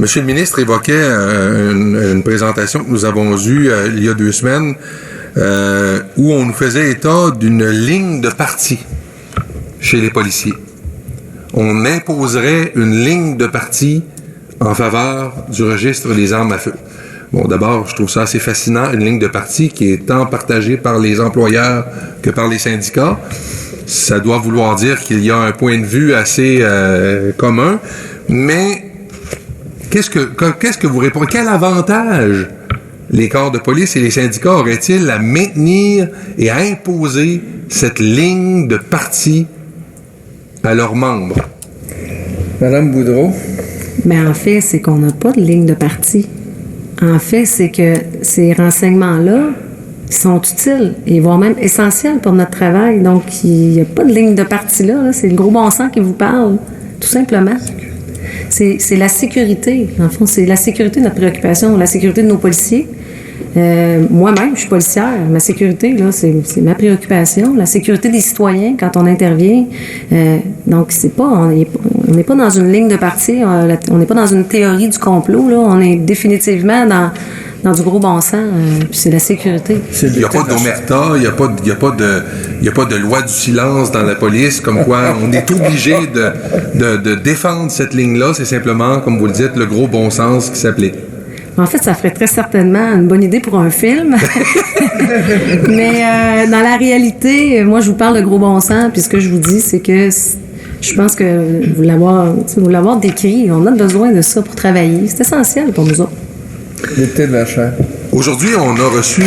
Monsieur le ministre évoquait une présentation que nous avons eue il y a 2 semaines où on nous faisait état d'une ligne de parti chez les policiers. On imposerait une ligne de parti en faveur du registre des armes à feu. Bon, d'abord, je trouve ça assez fascinant, une ligne de parti qui est tant partagée par les employeurs que par les syndicats. Ça doit vouloir dire qu'il y a un point de vue assez commun, mais qu'est-ce que vous répondez? Quel avantage les corps de police et les syndicats auraient-ils à maintenir et à imposer cette ligne de parti à leurs membres? Madame Boudreau? Mais en fait, c'est qu'on n'a pas de ligne de parti. En fait, c'est que ces renseignements-là sont utiles et voire même essentiels pour notre travail. Donc, il n'y a pas de ligne de parti là. C'est le gros bon sens qui vous parle, tout simplement. C'est la sécurité. En fond, c'est la sécurité de notre préoccupation, la sécurité de nos policiers. Moi-même, je suis policière. Ma sécurité, là, c'est ma préoccupation. La sécurité des citoyens quand on intervient. Donc, on n'est pas dans une ligne de parti. On n'est pas dans une théorie du complot. Là. On est définitivement dans du gros bon sens. Puis c'est la sécurité. Il n'y a pas d'omerta, il n'y a pas de loi du silence dans la police, comme quoi on est obligé de défendre cette ligne-là. C'est simplement, comme vous le dites, le gros bon sens qui s'applique. En fait, ça ferait très certainement une bonne idée pour un film. Mais dans la réalité, moi, je vous parle de gros bon sens, puis ce que je vous dis, c'est que je pense que vous l'avoir décrit, on a besoin de ça pour travailler. C'est essentiel pour nous autres. Député de la Chaire. Aujourd'hui, on a reçu